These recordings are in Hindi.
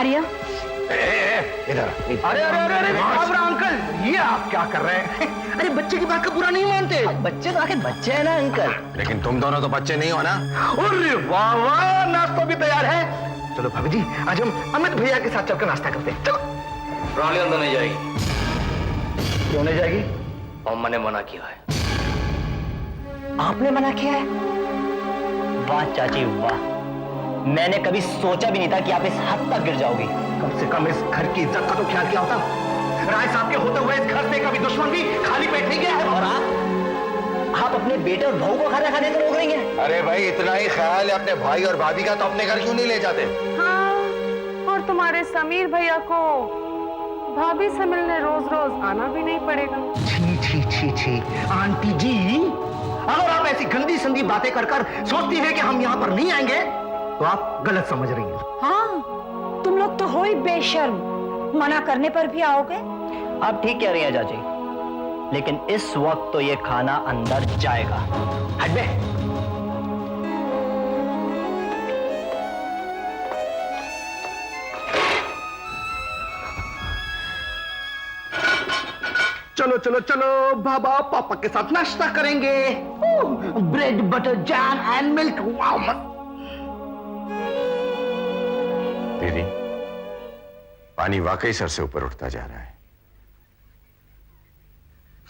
आर्या। इधर। अरे अरे अरे अरे अंकल, ये आप क्या कर रहे हैं? अरे बच्चे की बात का बुरा नहीं मानते। बच्चे तो आखिर बच्चे हैं ना अंकल। लेकिन तुम दोनों तो बच्चे नहीं हो ना। अरे वाह वाह, नाश्ता भी तैयार है। चलो भाभी जी, आज हम अमित भैया के साथ चलकर नाश्ता करते हैं। चलो। रानी अंदर नहीं जाएगी। क्यों नहीं जाएगी? अम्मा ने मना किया है। आपने मना किया है? वाह चाची वाह, मैंने कभी सोचा भी नहीं था कि आप इस हद तक गिर जाओगी। कम से कम इस घर की इज्जत का तो ख्याल किया होता। राय साहब के होते हुए इस घर से कभी दुश्मन भी खाली पेट नहीं गया है। और आप अपने बेटे और बहू को खाना खाने से रोक रही हैं। अरे भाई, इतना ही ख्याल है अपने भाई और भाभी का तो अपने घर क्यों नहीं ले जाते? हाँ, और तुम्हारे समीर भैया को भाभी से मिलने रोज रोज आना भी नहीं पड़ेगा। छी छी छी छी, आंटी जी, अगर आप ऐसी गंदी संदी बातें कर कर सोचती हैं कि हम यहाँ पर नहीं आएंगे, तो आप गलत समझ रही हैं। हाँ, तुम लोग तो हो ही बेशर्म, मना करने पर भी आओगे। आप ठीक कह रही हैं चाची, लेकिन इस वक्त तो ये खाना अंदर जाएगा। हट बे। चलो चलो चलो, बाबा पापा के साथ नाश्ता करेंगे। Bread butter jam and milk. Wow. दीदी, पानी वाकई सर से ऊपर उठता जा रहा है।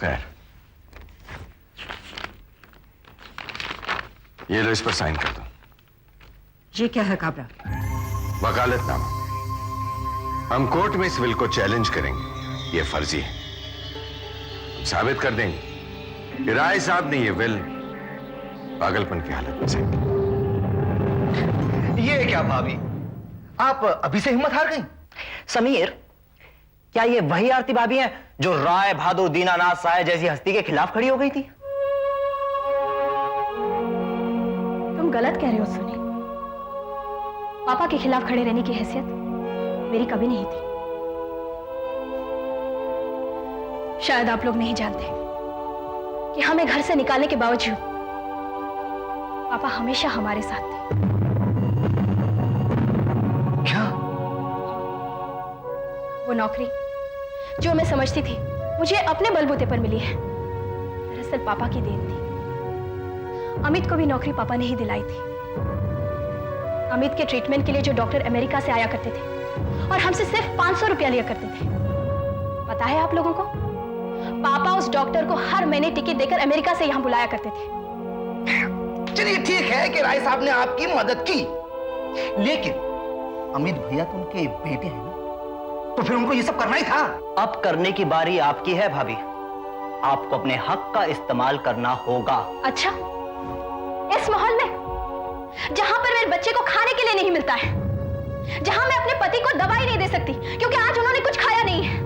खैर, ये लो, इस पर साइन कर दो। ये क्या है काबरा? वकालतनामा। हम कोर्ट में इस विल को चैलेंज करेंगे। ये फर्जी है। हम साबित कर देंगे कि राय साहब ने ये विल पागलपन की हालत में साइन किया। ये क्या भाभी, आप अभी से हिम्मत हार गई? समीर, क्या ये वही आरती भाभी हैं जो राय बहादुर दीनानाथ साय जैसी हस्ती के खिलाफ खड़ी हो गई थी? तुम गलत कह रहे हो सुनील। पापा के खिलाफ खड़े रहने की हैसियत मेरी कभी नहीं थी। शायद आप लोग नहीं जानते कि हमें घर से निकालने के बावजूद पापा हमेशा हमारे साथ थे। क्या? वो नौकरी जो मैं समझती थी मुझे अपने बलबूते पर मिली है, दरअसल पापा की देन थी। अमित को भी नौकरी पापा ने ही दिलाई थी। अमित के ट्रीटमेंट के लिए जो डॉक्टर अमेरिका से आया करते थे और हमसे सिर्फ 500 रुपया लिया करते थे। पता है आप लोगों को, पापा उस डॉक्टर को हर महीने टिकट देकर अमेरिका से यहां बुलाया करते थे। चलिए ठीक है कि राय साहब ने आपकी मदद की, लेकिन अमित भैया तो उनके बेटे हैं ना, तो फिर उनको ये सब करना ही था। अब करने की बारी आपकी है भाभी। आपको अपने हक का इस्तेमाल करना होगा। अच्छा, इस माहौल में जहां पर मेरे बच्चे को खाने के लिए नहीं मिलता है, जहां मैं अपने पति को दवाई नहीं दे सकती क्योंकि आज उन्होंने कुछ खाया नहीं है,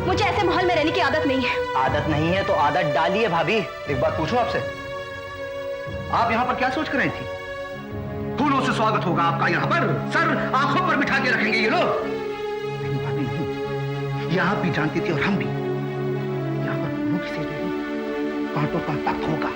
मुझे ऐसे माहौल में रहने की आदत नहीं है। आदत नहीं है तो आदत डालिए भाभी। एक बात पूछूं आपसे, आप यहां पर क्या सोच कर रही थी? फूलों से स्वागत होगा आपका यहां पर, सर आंखों पर बिठा के रखेंगे ये लोग। नहीं भाभी नहीं, ये आप भी जानती थी और हम भी, यहां पर मुख से नहीं, कांटों का तख्त होगा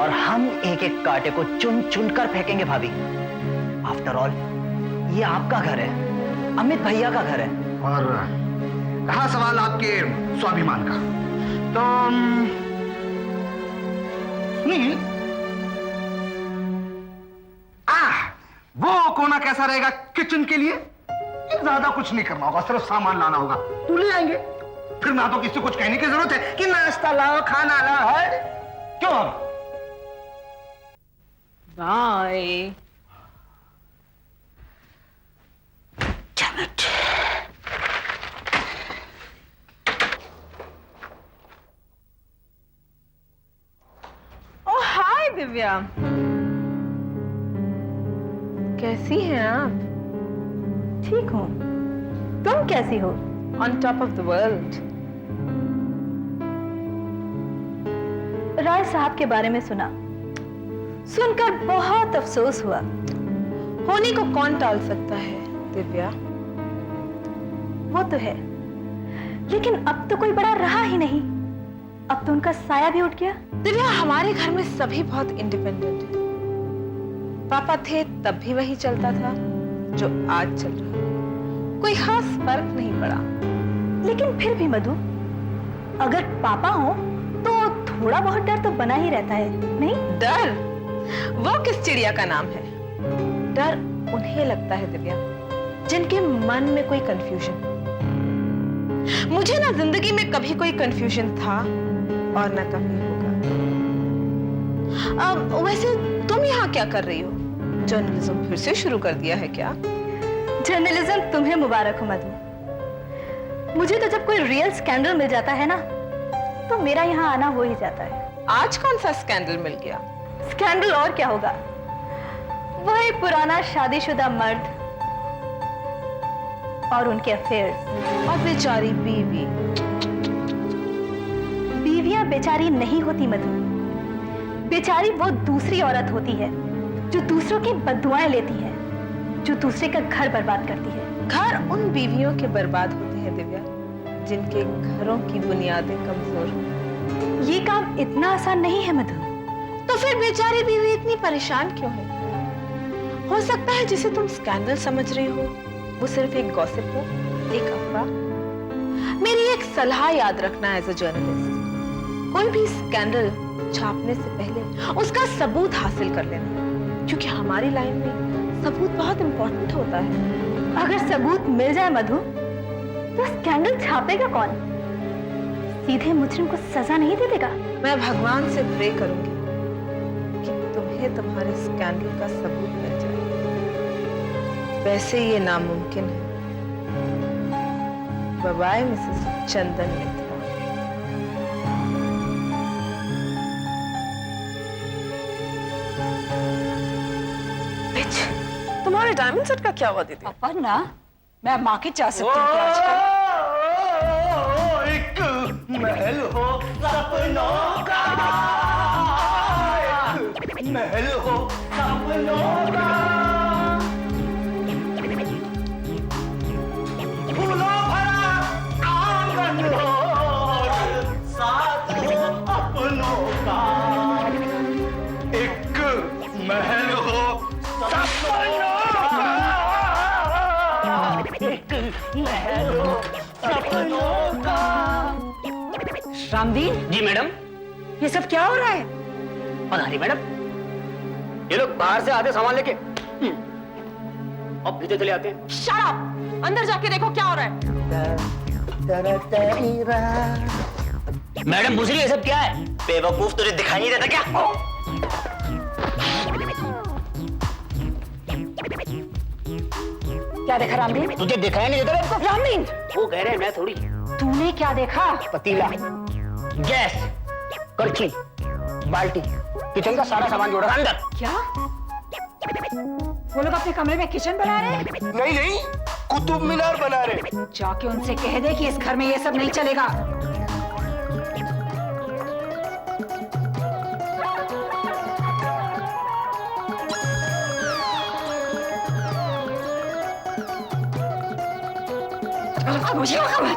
और हम एक एक कांटे को चुन चुन कर फेंकेंगे भाभी। आफ्टर ऑल ये आपका घर है, अमित भैया का घर है। और रहा सवाल आपके स्वाभिमान का, तो नहीं, वो कोना कैसा रहेगा किचन के लिए? ज्यादा कुछ नहीं करना होगा, सिर्फ सामान लाना होगा, तो ले आएंगे। फिर ना तो किसी को कुछ कहने की जरूरत है कि नाश्ता लाओ, खाना लाओ, है क्यों? बाय। ओह हाय दिव्या, कैसी हैं आप? ठीक हूँ, तुम कैसी हो? On top of the world. Rai Sahab के बारे में सुना, सुनकर बहुत अफसोस हुआ। होने को कौन टाल सकता है दिव्या? वो तो है, लेकिन अब तो कोई बड़ा रहा ही नहीं। अब तो उनका साया भी उठ गया। दिव्या, हमारे घर में सभी बहुत इंडिपेंडेंट हैं। पापा थे तब भी वही चलता था, जो आज चल रहा है। कोई खास फर्क नहीं पड़ा। लेकिन फिर भी मधु, अगर पापा हो तो थोड़ा बहुत डर तो बना ही रहता है, नहीं? डर वो किस चिड़िया का नाम है? डर उन्हें लगता है दिव्या जिनके मन में कोई कंफ्यूजन। मुझे ना जिंदगी में कभी कोई कंफ्यूजन था और ना कभी होगा। वैसे तुम यहाँ क्या कर रही हो? जर्नलिज्म फिर से शुरू कर दिया है क्या? जर्नलिज्म तुम्हें मुबारक हो मधु। मुझे तो जब कोई रियल स्कैंडल मिल जाता है ना तो मेरा यहाँ आना हो ही जाता है। आज कौन सा स्कैंडल मिल गया? स्कैंडल और क्या होगा, वही पुराना शादीशुदा मर्द और उनके अफेयर्स। और बेचारी बीवी। बीवियां बेचारी नहीं होती मधु, बेचारी वो दूसरी औरत होती है जो दूसरों की बद्दुआएं लेती है, जो दूसरे का घर बर्बाद करती है। घर उन बीवियों के बर्बाद होते हैं दिव्या जिनके घरों की बुनियादें कमजोर हैं। ये काम इतना आसान नहीं है मधु। तो फिर बेचारी बीवी इतनी परेशान क्यों है? हो सकता है जिसे तुम स्कैंडल समझ रही हो वो सिर्फ एक गॉसिप हो, एक अफवाह। मेरी एक सलाह याद रखना एज अ जर्नलिस्ट, कोई भी स्कैंडल छापने से पहले उसका सबूत हासिल कर लेना, क्योंकि हमारी लाइन में सबूत बहुत इंपॉर्टेंट होता है। अगर सबूत मिल जाए मधु तो स्कैंडल छापेगा कौन? सीधे मुजरिम को सजा नहीं दे देगा? मैं भगवान से प्रे करूंगी कि तुम्हें तुम्हारे स्कैंडल का सबूत मिल जाए। वैसे ये नामुमकिन है। बाय बाय मिसेस चंदन मित्रा। तुम्हारे डायमंड सेट का क्या हुआ दीदी? अपन ना मैं मार्केट जा सकती हूँ आजकल। एक महल हो सपनों का, एक महल हो सपनों का, फूलों भरा आंगन हो, साथ हो अपनों का, एक महल हो सपनों का, एक महल हो सपनों का। रामदीन जी मैडम। ये सब क्या हो रहा है? पता नहीं मैडम, ये लोग बाहर से आते सामान लेके अब भीतर चले आते हैं। Shut up! अंदर जाके देखो क्या हो रहा है। मैडम पूछ रही है सब क्या है? बेवकूफ, तुझे दिखाई नहीं देता क्या? क्या देखा रामदीन? तुझे दिखाई नहीं देता आपको? रामदीन वो कह रहे हैं, मैं थोड़ी। तूने क्या देखा? पतीला, गैस, करछी, बाल्टी, किचन का सारा सामान जोड़ा अंदर। क्या वो लोग अपने कमरे में किचन बना रहे हैं? नहीं नहीं, कुतुब मीनार बना रहे। जाके उनसे कह दे कि इस घर में ये सब नहीं चलेगा। मुझे खबर।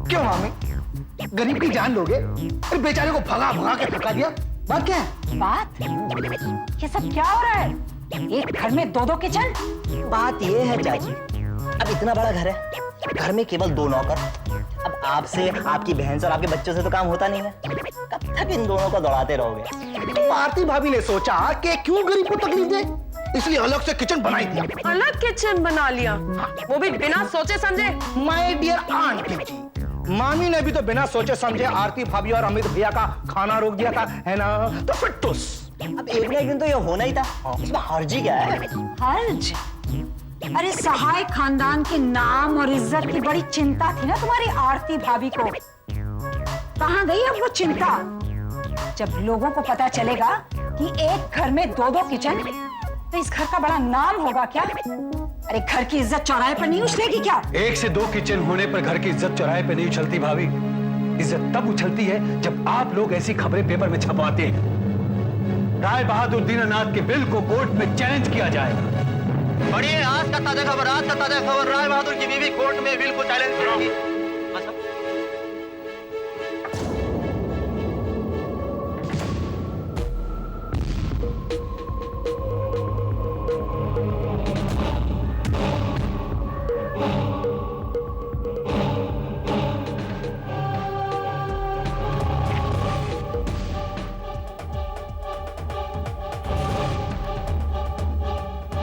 क्यों मामी, गरीब की जान लोगे? अरे बेचारे को भगा भगा के थका दिया। बात क्या है? बात? ये सब क्या हो रहा है? एक घर में दो दो किचन? बात ये है चाची, अब इतना बड़ा घर है, घर में केवल 2 नौकर। अब आपसे, आपकी बहन से और आपके बच्चों से तो काम होता नहीं है। कब तक इन दोनों को दौड़ाते रहोगे? तो आरती भाभी ने सोचा कि क्यों गरीब को तकलीफ दे, इसलिए अलग से किचन बनाई दिया। अलग किचन बना लिया, वो भी बिना सोचे समझे। माय डियर आंटी जी, मामी ने भी तो बिना सोचे समझे आरती भाभी और अमित भैया का खाना रोक दिया था, है ना? तो फिर टुस। अब एक ना एक दिन तो ये होना ही था, इसमें हर्जी क्या है? हर्ज? अरे सहाय खानदान के नाम और इज्जत की बड़ी चिंता थी ना तुम्हारी आरती भाभी को। कहाँ गई अब वो चिंता? जब लोगों को पता चलेगा कि एक घर में दो दो किचन, तो इस घर का बड़ा नाम होगा क्या? अरे घर की इज्जत चौराहे पर नहीं उछलेगी क्या? एक से दो किचन होने पर घर की इज्जत चौराहे पे नहीं उछलती भाभी। इज्जत तब उछलती है जब आप लोग ऐसी खबरें पेपर में छपवाते हैं। राय बहादुर दीनानाथ के बिल को कोर्ट में चैलेंज किया जाएगा। और ये आज का ताजा खबर, आज का ताजा खबर, राय बहादुर की बीवी कोर्ट में बिल को चैलेंज करेगी।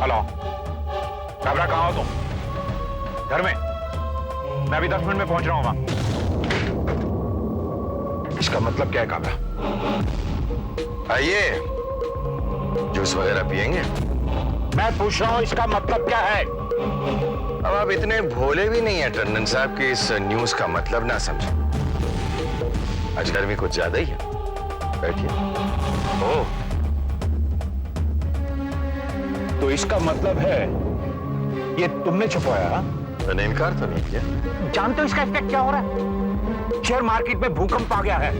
हेलो, काबरा कहाँ हो तुम? घर में? मैं अभी 10 मिनट में पहुंच रहा हूँ वहां। इसका मतलब क्या है काबरा? आइए, जूस वगैरह पिएंगे? मैं पूछ रहा हूँ इसका मतलब क्या है? अब आप इतने भोले भी नहीं है टंडन साहब कि इस न्यूज का मतलब ना समझे। आज गर्मी कुछ ज्यादा ही है। बैठिए। ओह, तो इसका मतलब है ये तुमने छुपाया? मैंने इनकार तो नहीं किया। जानते हो इसका इफेक्ट क्या हो रहा है? शेयर मार्केट में भूकंप आ गया है।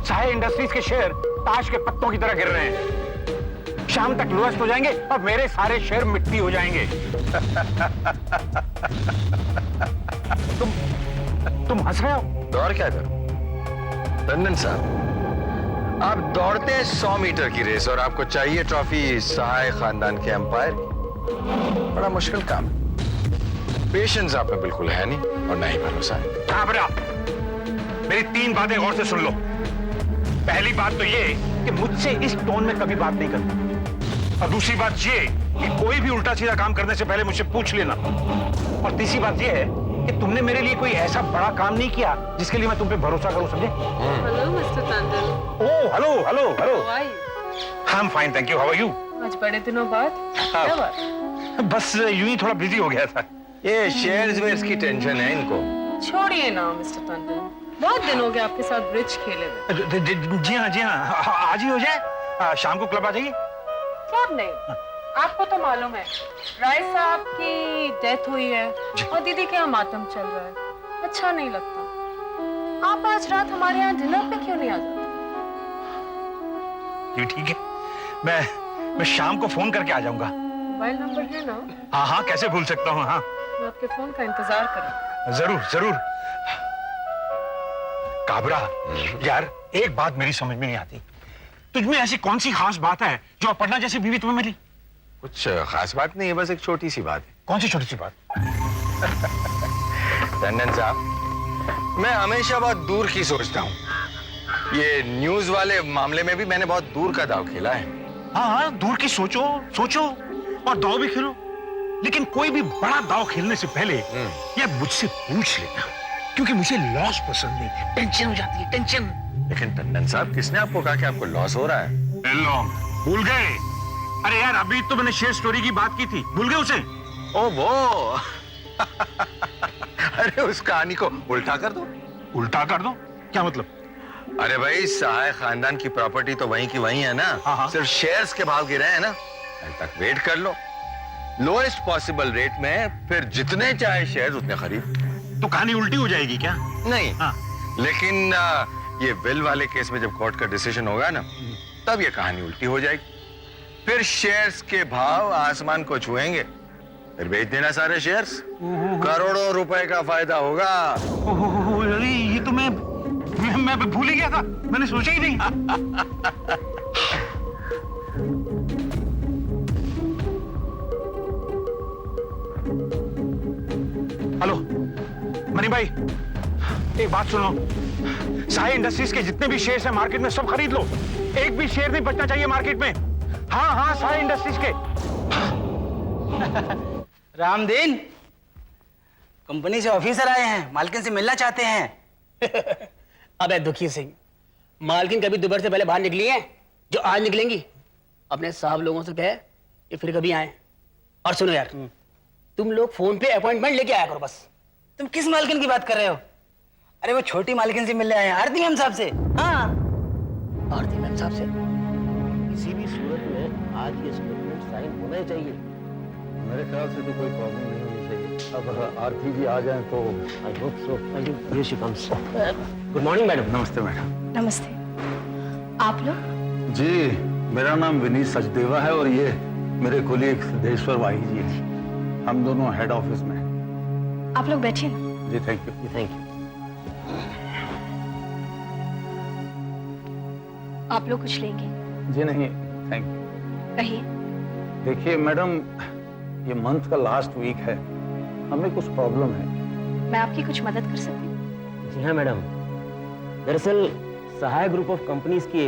साहे इंडस्ट्रीज के शेयर ताश के पत्तों की तरह गिर रहे हैं। शाम तक लोएस्ट हो जाएंगे और मेरे सारे शेयर मिट्टी हो जाएंगे। तुम हंस रहे हो? तो और क्या करूं? टंडन साहब, आप दौड़ते हैं 100 मीटर की रेस और आपको चाहिए ट्रॉफी सहाय खानदान के एम्पायर की। बड़ा मुश्किल काम है। पेशेंस आप में बिल्कुल है नहीं और ना ही भरोसा है। काबरा, मेरी 3 बातें गौर से सुन लो। पहली बात तो ये कि मुझसे इस टोन में कभी बात नहीं करना। और दूसरी बात ये कि कोई भी उल्टा सीधा काम करने से पहले मुझसे पूछ लेना। और तीसरी बात ये है कि तुमने मेरे लिए कोई ऐसा बड़ा काम नहीं किया जिसके लिए मैं तुम पे भरोसा करूं, समझे? Hello mister Tandon. Oh, hello hello hello. How are you? I am fine, thank you. How are you? आज बड़े दिनों बाद क्या बात? बस यूं ही थोड़ा बिजी हो गया था। ये शेयर्स वेयर्स की टेंशन है इनको। छोड़िए ना मिस्टर टंडन, बहुत दिन हो गए आपके साथ ब्रिज खेले हुए। जी हाँ जी हाँ, आज ही हो जाए। शाम को क्लब आ जाइए। क्लब नहीं, आपको तो मालूम है राय साहब की डेथ हुई है और दीदी के यहाँ मातम चल रहा है। अच्छा नहीं लगता। आप आज रात हमारे यहाँ डिनर पे क्यों नहीं आ जाते? ये ठीक है, मैं शाम को फोन करके आ जाऊंगा। मोबाइल नंबर है ना? हाँ हाँ, कैसे भूल सकता हूँ। हाँ, मैं आपके फोन का इंतजार करूँ। जरूर जरूर। काबरा यार, एक बात मेरी समझ में नहीं आती। तुझमें ऐसी कौन सी खास बात है जो अपर्णा जैसी बीवी तुम्हें मिली? कुछ खास बात नहीं है, बस एक छोटी सी बात है। कौन सी छोटी सी बात? टंडन साहब, मैं हमेशा बहुत दूर की सोचता हूँ। ये न्यूज वाले मामले में भी मैंने बहुत दूर का दांव खेला है। हाँ हाँ, दूर की सोचो सोचो और दांव भी खेलो, लेकिन कोई भी बड़ा दांव खेलने से पहले यह मुझसे पूछ लेना, क्योंकि मुझे लॉस पसंद नहीं। टेंशन हो जाती है, टेंशन। लेकिन टंडन साहब, किसने आपको कहा कि आपको लॉस हो रहा है? लो, भूल गए? अरे यार, अभी तो मैंने शेयर स्टोरी की बात की थी, भूल गए उसे? ओ वो अरे उस कहानी को उल्टा कर दो। उल्टा कर दो? क्या मतलब? अरे भाई, सहाय खानदान की प्रॉपर्टी तो वहीं की वहीं है ना। हाँ। सिर्फ शेयर्स के भाव गिरे हैं ना। कल तक वेट कर लो, लोएस्ट पॉसिबल रेट में, फिर जितने चाहे शेयर्स उतने खरीद। तो कहानी उल्टी हो जाएगी क्या? नहीं हाँ। लेकिन ये विल वाले केस में जब कोर्ट का डिसीजन होगा ना, तब ये कहानी उल्टी हो जाएगी। फिर शेयर्स के भाव आसमान को छुएंगे, फिर बेच देना सारे शेयर्स, करोड़ों रुपए का फायदा होगा। अरे ये तो मैं भूल ही गया था, मैंने सोचा ही नहीं। हेलो मनी भाई, एक बात सुनो। साई इंडस्ट्रीज के जितने भी शेयर्स हैं मार्केट में सब खरीद लो। एक भी शेयर नहीं बचना चाहिए मार्केट में। हाँ हाँ, साई इंडस्ट्रीज के। रामदीन, कंपनी से ऑफिसर आए हैं, मालकिन से मिलना चाहते हैं। अबे दुखी सिंह, मालकिन कभी दोपहर से पहले बाहर निकली है जो आज निकलेंगी? अपने साहब लोगों से कहे कि फिर कभी आए। और सुनो यार, तुम लोग फोन पे अपॉइंटमेंट लेके आया करो बस। तुम किस मालकिन की बात कर रहे हो? अरे वो छोटी मालकिन से मिलने आए हैं, आरती मैम साहब से। हाँ आरती मैम साहब से किसी भी सूरत में आज ये स्टेटमेंट साइन होना ही चाहिए। मेरे ख्याल से तो कोई प्रॉब्लम नहीं होनी चाहिए। अब अगर आरती जी आ जाएं तो आई होप सो। ये she comes. Good morning madam. नमस्ते मैडम। नमस्ते। आप लोग? जी मेरा नाम विनीत सचदेवा है और ये मेरे कोलीग सिद्धेश्वर वाही जी हैं। हम दोनों हेड ऑफिस में हैं। आप लोग बैठिए ना। जी थैंक यू। Thank you. आप लोग कुछ लेंगे? जी नहीं थैंक यू। कहिए। देखिए मैडम, ये मंथ का लास्ट वीक है, हमें कुछ प्रॉब्लम है। मैं आपकी कुछ मदद कर सकती हूँ? जी हाँ मैडम, दरअसल सहाय ग्रुप ऑफ कंपनीज के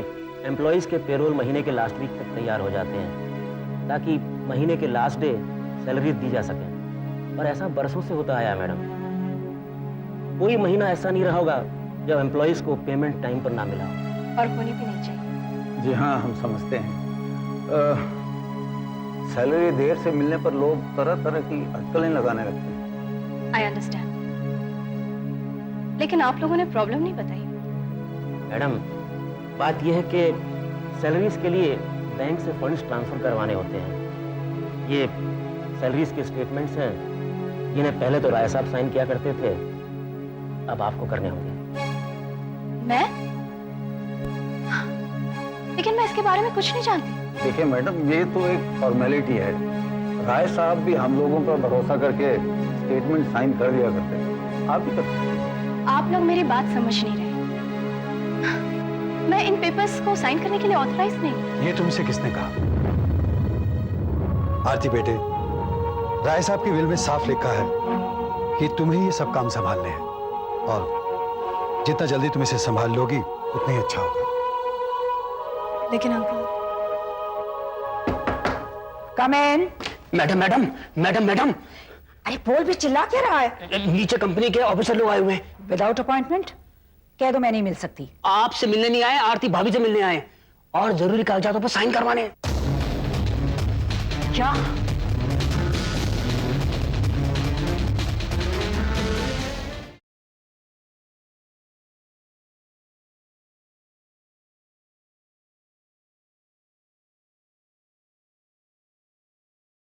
एम्प्लॉयज के पेरोल महीने के लास्ट वीक तक तैयार हो जाते हैं ताकि महीने के लास्ट डे सैलरी दी जा सके। और ऐसा बरसों से होता आया मैडम। कोई महीना ऐसा नहीं रहा होगा जब एम्प्लॉयज को पेमेंट टाइम पर ना मिला हो। और होनी भी नहीं चाहिए। जी हाँ हम समझते हैं। सैलरी देर से मिलने पर लोग तरह तरह की अटकलें लगाने लगते हैं। आई अंडरस्टैंड, लेकिन आप लोगों ने प्रॉब्लम नहीं बताई। मैडम बात यह है कि सैलरीज के लिए बैंक से फंड्स ट्रांसफर करवाने होते हैं। ये सैलरीज के स्टेटमेंट्स हैं जिन्हें पहले तो राय साहब साइन किया करते थे, अब आपको करने होंगे। मैं? लेकिन मैं इसके बारे में कुछ नहीं जानती। देखिए मैडम, ये तो एक फॉर्मेलिटी है। राय साहब भी हम लोगों पर भरोसा करके स्टेटमेंट साइन कर दिया करते हैं, आप भी करते हैं। आप लोग मेरी बात समझ नहीं रहे। मैं इन पेपर्स को साइन करने के लिए ऑथराइज नहीं। ये तुमसे किसने कहा? आरती बेटे, राय साहब की विल में साफ लिखा है कि तुम्हें ये सब काम संभालने हैं और जितना जल्दी तुम इसे संभाल लोगी उतना ही अच्छा होगा। लेकिन uncle. Come in. Madam madam madam madam. अरे बोल भी, चिल्ला क्या रहा है? नीचे कंपनी के ऑफिसर लोग आए हुए हैं। Without appointment? कह दो मैं नहीं मिल सकती। आपसे मिलने नहीं आए, आरती भाभी से मिलने आए और जरूरी कागजातों पर साइन करवाने। क्या?